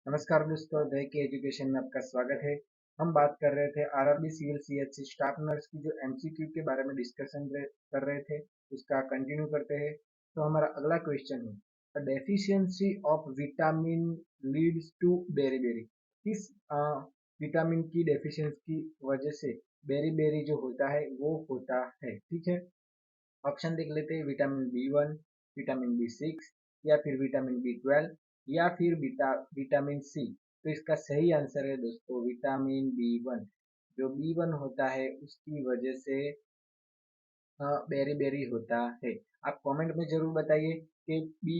नमस्कार दोस्तों, दय के एजुकेशन में आपका स्वागत है। हम बात कर रहे थे RRB civil CHC staff nurse की जो एमसीक्यू के बारे में डिस्कशन कर रहे थे, उसका कंटिन्यू करते हैं। तो हमारा अगला क्वेश्चन है, deficiency of vitamin leads to berry. किस विटामिन की डेफिशिएंसी की वजह से बेरी जो होता है वो होता है। ठीक है, ऑप्शन देख लेते हैं। विटामिन बी 1, विटामिन बी 6 या फिर विटामिन बी 12 या फिर विटामिन सी। तो इसका सही आंसर है दोस्तों विटामिन बी 1। जो बी 1 होता है उसकी वजह से बेरी होता है। आप कमेंट में जरूर बताइए कि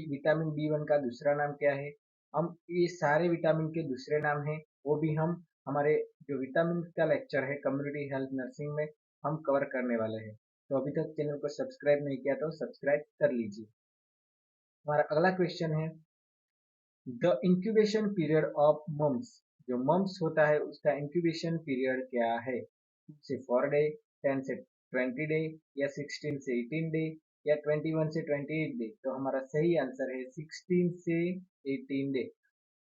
विटामिन बी 1 का दूसरा नाम क्या है। हम ये सारे विटामिन के दूसरे नाम हैं, वो भी हम हमारे जो विटामिन का लेक्चर है कम्युनिटी हेल्थ नर्सिंग में हम कवर करने वाले हैं। तो अभी तक चैनल को सब्सक्राइब नहीं किया तो सब्सक्राइब कर लीजिए। हमारा अगला क्वेश्चन है, the incubation period of mumps. जो मम्स होता है उसका इंक्यूबेशन पीरियड क्या है। 2 से 4 डे, 10 से 20 डे या 16 से 18 डे या 21 से 28 डे। तो हमारा सही आंसर है 16 से 18 डे।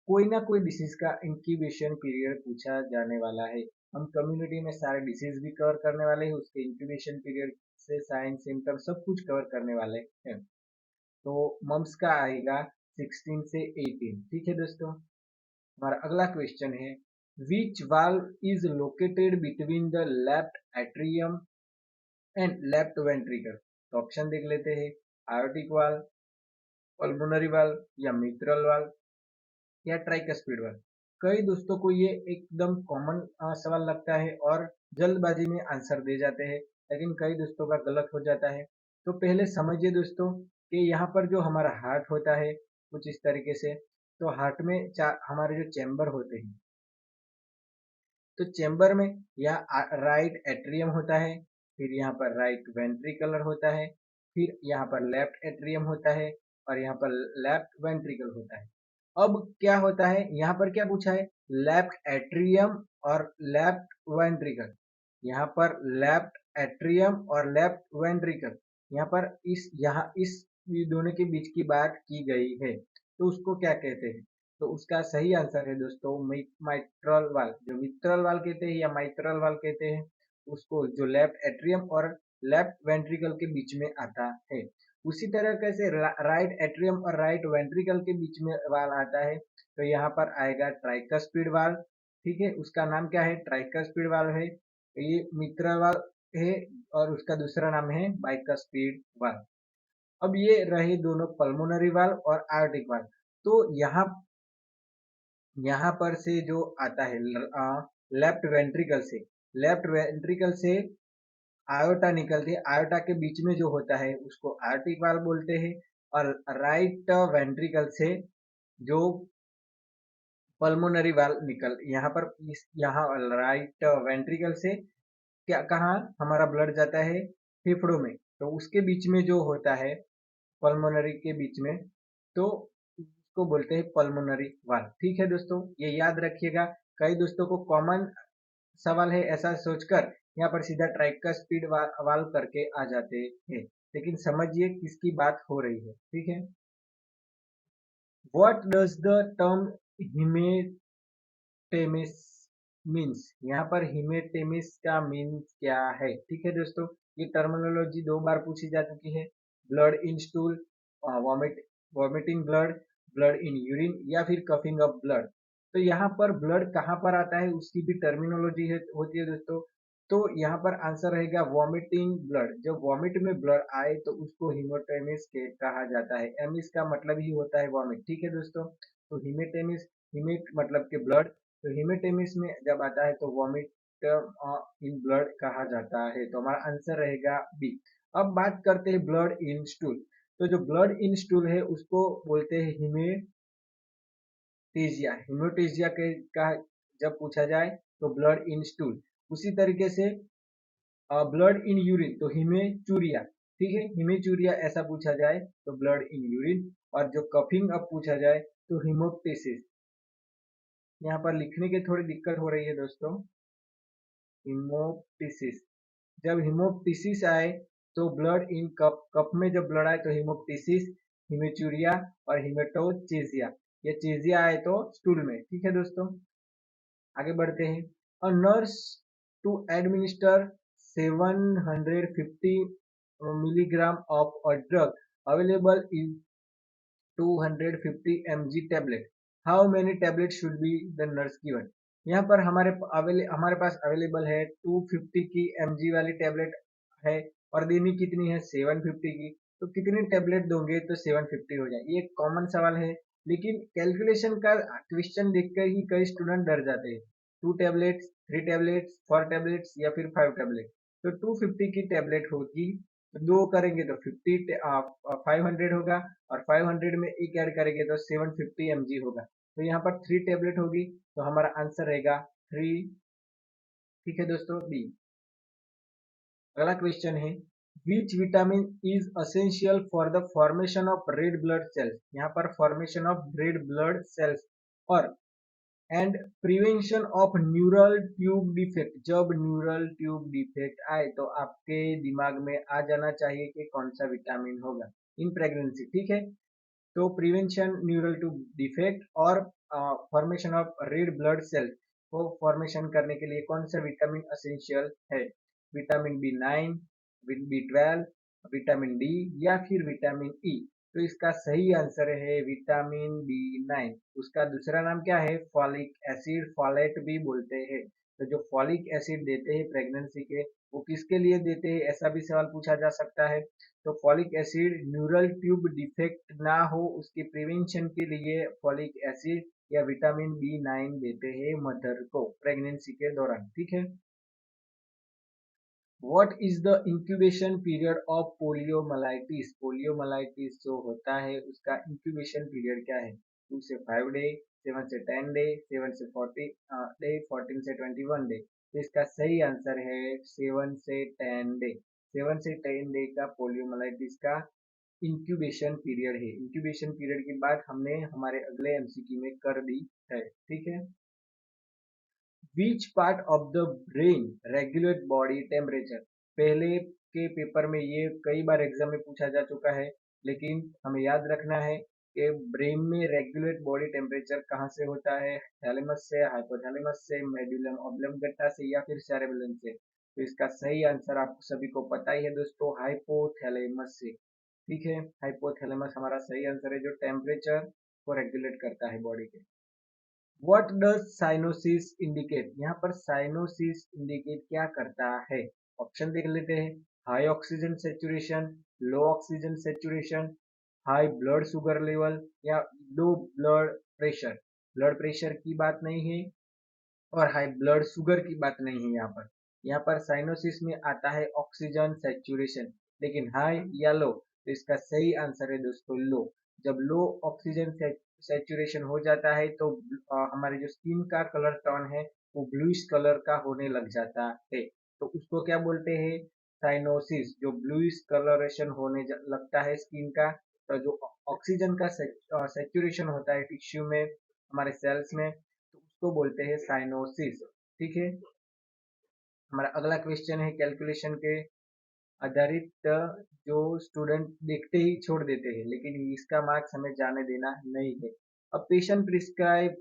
कोई ना कोई डिसीज का इंक्यूबेशन पीरियड पूछा जाने वाला है। हम कम्युनिटी में सारे डिसीज भी कवर करने वाले हैं, उसके इंक्यूबेशन पीरियड से साइन सिम्टम सब कुछ कवर करने वाले हैं। तो मम्स का आएगा 16 से 18। ठीक है दोस्तों, हमारा अगला क्वेश्चन है, which valve is located between the left atrium and left ventricle. तो ऑप्शन देख लेते हैं। आयोटिक वाल्व, पल्मोनरी वाल्व या मिट्रल वाल्व या ट्राइकस्पिड वाल्व। कई दोस्तों को ये एकदम कॉमन सवाल लगता है और जल्दबाजी में आंसर दे जाते हैं, लेकिन कई दोस्तों का गलत हो जाता है। तो पहले समझिए दोस्तों कि यहाँ पर जो हमारा हार्ट होता है कुछ इस तरीके से। तो हार्ट में हमारे जो चैम्बर होते हैं, तो चैम्बर में यहाँ राइट एट्रियम होता है, फिर यहाँ पर राइट वेंट्रिकलर होता है, फिर यहाँ पर लेफ्ट एट्रियम होता है और यहाँ पर लेफ्ट वेंट्रिकल होता है। अब क्या होता है, यहाँ पर क्या पूछा है, लेफ्ट एट्रियम और लेफ्ट वेंट्रिकल। यहाँ पर लेफ्ट एट्रियम और लेफ्ट वेंट्रिकल, यहाँ इस दोनों के बीच की बात की गई है, तो उसको क्या कहते हैं। तो उसका सही आंसर है दोस्तों माइट्रल वाल। जो मिट्रल वाल कहते हैं या माइट्रल वाल कहते हैं उसको, जो लेफ्ट एट्रियम और लेफ्ट वेंट्रिकल के बीच में आता है। उसी तरह कैसे राइट एट्रियम और राइट वेंट्रिकल के बीच में वाल आता है, तो यहाँ पर आएगा ट्राइकस्पिड वाल। ठीक है, उसका नाम क्या है, ट्राइकस्पिड वाल है। ये मिट्रल वाल है और उसका दूसरा नाम है बाइकस्पिड वाल। अब ये रहे दोनों पल्मोनरी वाल और आयोटिक वाल। तो यहाँ पर से जो आता है लेफ्ट वेंट्रिकल से आयोटा निकलती है। आयोटा के बीच में जो होता है उसको आयोटिक वाल्व बोलते हैं। और राइट वेंट्रिकल से जो पल्मोनरी वाल्व यहाँ पर यहाँ राइट वेंट्रिकल से क्या कहाँ हमारा ब्लड जाता है, फेफड़ों में। तो उसके बीच में जो होता है पल्मोनरी के बीच में, तो उसको बोलते हैं पल्मोनरी वाल्व। ठीक है दोस्तों, ये याद रखिएगा। कई दोस्तों को कॉमन सवाल है ऐसा सोचकर यहाँ पर सीधा ट्राइकस्पिड वाल्व करके आ जाते हैं, लेकिन समझिए किसकी बात हो रही है। ठीक है, what does the term haematemesis means. यहाँ पर हिमेटेमिस का मीन्स क्या है। ठीक है दोस्तों, ये टर्मिनोलॉजी 2 बार पूछी जा चुकी है। Blood in stool, vomiting blood, blood in urine या फिर कफिंग अप ब्लड। तो यहाँ पर ब्लड कहाँ पर आता है उसकी भी टर्मिनोलॉजी होती है दोस्तों। तो यहाँ पर आंसर रहेगा वॉमिटिंग ब्लड। जब वॉमिट में ब्लड आए तो उसको हिमोटेमिस कहा जाता है। एमिस का मतलब ही होता है वॉमिट। ठीक है दोस्तों, तो हिमेटेमिस, हिमेट मतलब के ब्लड, तो हिमेटेमिस में जब आता है तो वॉमिट इन ब्लड कहा जाता है। तो हमारा आंसर रहेगा बी। अब बात करते हैं ब्लड इन स्टूल। तो जो ब्लड इन स्टूल है उसको बोलते हैं हिमेटेजिया। हिमोटेजिया के का जब पूछा जाए तो ब्लड इन स्टूल। उसी तरीके से ब्लड इन यूरिन तो हिमेचूरिया। ठीक है, हिमेचूरिया ऐसा पूछा जाए तो ब्लड इन यूरिन। और जो कफिंग अब पूछा जाए तो हिमोप्टिसिस। यहाँ पर लिखने की थोड़ी दिक्कत हो रही है दोस्तों, हिमोप्टिसिस। जब हिमोप्टिसिस आए तो ब्लड इन कप, कप में जब ब्लड आए तो हिमोप्टिसिस, हिमेचूरिया और हिमेटोचेजिया। या चेजिया आए तो स्टूल में। ठीक है दोस्तों, आगे बढ़ते हैं। A nurse to administer 750 milligram of a drug available in 250 mg tablet. How many tablets should be the nurse given? यहाँ पर हमारे पास अवेलेबल है 250 की mg वाली टेबलेट है और देनी कितनी है 750 की। तो कितनी टेबलेट दोगे तो 750 हो जाए, ये एक कॉमन सवाल है। लेकिन कैलकुलेशन का क्वेश्चन देखकर ही कई स्टूडेंट डर जाते हैं। 2 टेबलेट्स, 3 टेबलेट्स, 4 टेबलेट्स या फिर 5 टेबलेट। तो 250 की टेबलेट होगी, तो दो करेंगे तो 500 होगा और 500 में एक ऐड करेंगे तो 750 mg होगा। तो यहाँ पर 3 टेबलेट होगी, तो हमारा आंसर रहेगा 3। ठीक है दोस्तों, बी। अगला क्वेश्चन है, which vitamin is essential for the formation of red blood cells. यहाँ पर formation of red blood cells और and prevention of neural tube defect. जब न्यूरल ट्यूब डिफेक्ट आए तो आपके दिमाग में आ जाना चाहिए कि कौन सा विटामिन होगा इन प्रेगनेंसी। ठीक है, तो प्रिवेंशन न्यूरल ट्यूब डिफेक्ट और formation of red blood cell को फॉर्मेशन करने के लिए कौन सा विटामिन असेंशियल है? Vitamin B9, B12, vitamin D या फिर विटामिन ई। तो इसका सही आंसर है विटामिन B9। उसका दूसरा नाम क्या है? फॉलिक एसिड, फॉलेट भी बोलते हैं। तो जो फॉलिक एसिड देते हैं प्रेगनेंसी के, वो किसके लिए देते हैं, ऐसा भी सवाल पूछा जा सकता है। तो folic acid neural tube defect ना हो उसके प्रिवेंशन के लिए फॉलिक एसिड या विटामिन B9 देते हैं मदर को प्रेगनेंसी के दौरान। ठीक है। What is the incubation period of poliomyelitis. Poliomyelitis जो होता है उसका इंक्यूबेशन पीरियड क्या है? 2 से 5 डे, 7 से 10 डे, 7 से 40 डे, 14 से 21 डे। तो इसका सही आंसर है 7 से 10 डे। 7 से 10 डे का पोलियोमाइलाइटिस का इंक्यूबेशन पीरियड है। इंक्यूबेशन पीरियड की बात हमने हमारे अगले एमसीक्यू में कर दी है। ठीक है। Which part of the brain regulate body temperature. पहले के पेपर में ये कई बार एग्जाम में पूछा जा चुका है, लेकिन हमें याद रखना है कि ब्रेन में रेगुलेट बॉडी टेम्परेचर कहाँ से होता है? थैलेमस से, हाइपोथैलेमस से, मेडुलम ऑब्लंगेटा से या फिर सेरेबेलम से। तो इसका सही आंसर आपको सभी को पता ही है दोस्तों, हाइपोथैलेमस से। ठीक है, हाइपोथैलेमस हमारा सही आंसर है जो टेम्परेचर को रेगुलेट करता है बॉडी के। What does cyanosis indicate. यहाँ पर साइनोसिस इंडिकेट क्या करता है? ऑप्शन देख लेते हैं। High oxygen saturation, low oxygen saturation, high blood sugar level या low blood pressure. Blood pressure की बात नहीं है और हाई ब्लड शुगर की बात नहीं है। यहाँ पर साइनोसिस में आता है ऑक्सीजन सेचुरेशन, लेकिन हाई या लो। तो इसका सही आंसर है दोस्तों लो। जब लो ऑक्सीजन सेचुरेशन हो जाता है तो हमारे जो स्किन का कलर टोन है वो ब्लूइश कलर का होने लग जाता है। तो उसको क्या बोलते हैं? साइनोसिस। जो ब्लूइश कलरेशन होने लगता है स्किन का, तो जो ऑक्सीजन का सेचुरेशन होता है टिश्यू में, हमारे सेल्स में, तो उसको बोलते हैं साइनोसिस। ठीक है। हमारा अगला क्वेश्चन है कैलकुलेशन के आधारित, जो स्टूडेंट देखते ही छोड़ देते हैं, लेकिन इसका मार्क्स हमें जाने देना नहीं है। A patient prescribe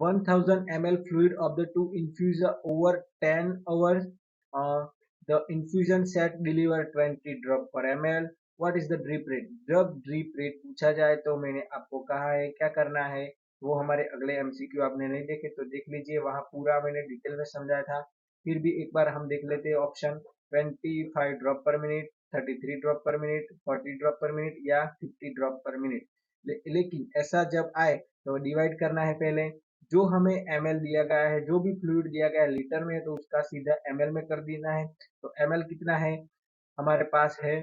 1000 ml fluid of the two infuser over 10 hours. Uh, the infusion set deliver 20 drop per ml. What is the drip rate? जब ड्रिप रेट पूछा जाए तो मैंने आपको कहा है क्या करना है, वो हमारे अगले एमसीक्यू आपने नहीं देखे तो देख लीजिए, वहां पूरा मैंने डिटेल में समझाया था। फिर भी एक बार हम देख लेते हैं ऑप्शन। 25 ड्रॉप पर मिनट, 33 ड्रॉप पर मिनट, 40 ड्रॉप पर मिनट या 50 ड्रॉप पर मिनट। लेकिन ऐसा जब आए तो डिवाइड करना है पहले। जो हमें ml दिया गया है, जो भी फ्लूइड दिया गया है लीटर में है, तो उसका सीधा ml में कर देना है। तो ml कितना है? हमारे पास है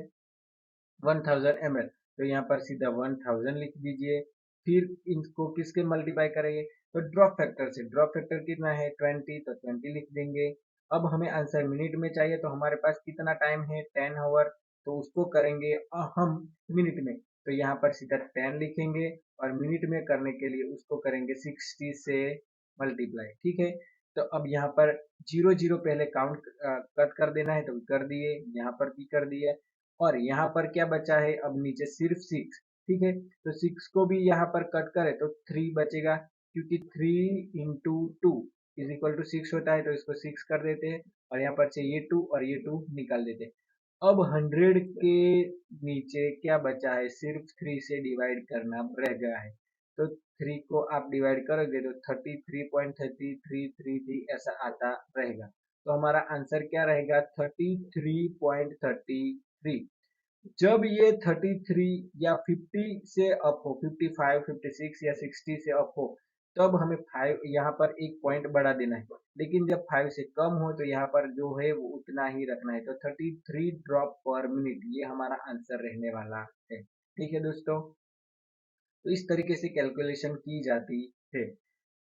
1000 ml। तो यहाँ पर सीधा 1000 लिख दीजिए। फिर इनको किसके मल्टीप्लाई करेंगे? तो ड्रॉप फैक्टर से। ड्रॉप फैक्टर कितना है? 20, तो 20 लिख देंगे। अब हमें आंसर मिनट में चाहिए, तो हमारे पास कितना टाइम है? 10 आवर। तो उसको करेंगे हम मिनट में, तो यहाँ पर सीधा 10 लिखेंगे और मिनट में करने के लिए उसको करेंगे 60 से मल्टीप्लाई। ठीक है। तो अब यहाँ पर 0 0 पहले काउंट कट कर देना है, तो कर दिए, यहाँ पर भी कर दिए और यहाँ पर क्या बचा है? अब नीचे सिर्फ 6। ठीक है। तो 6 को भी यहाँ पर कट करें तो 3 बचेगा, क्योंकि 3 into two is equal to 6 होता है, तो इसको 6 कर देते हैं और यहाँ पर से ये 2 और ये 2 निकाल देते हैं। अब 100 के नीचे क्या बचा है, सिर्फ 3 से डिवाइड करना रह गया है। तो 3 को आप डिवाइड करोगे तो 33.3333 ऐसा आता रहेगा। तो हमारा आंसर क्या रहेगा, 33.33। जब ये 33 या 50 से अप हो, 55, 56 या 60 से अप हो, तब हमें 5 यहाँ पर एक पॉइंट बढ़ा देना है। लेकिन जब 5 से कम हो तो यहाँ पर जो है वो उतना ही रखना है। तो 33 ड्रॉप पर मिनट ये हमारा आंसर रहने वाला है। ठीक है दोस्तों, तो इस तरीके से कैलकुलेशन की जाती है।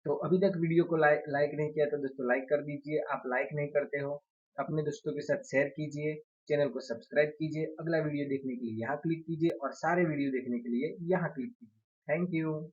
तो अभी तक वीडियो को लाइक नहीं किया तो दोस्तों लाइक कर दीजिए। आप लाइक नहीं करते हो, अपने दोस्तों के साथ शेयर कीजिए, चैनल को सब्सक्राइब कीजिए। अगला वीडियो देखने के लिए यहाँ क्लिक कीजिए और सारे वीडियो देखने के लिए यहाँ क्लिक कीजिए। Thank you.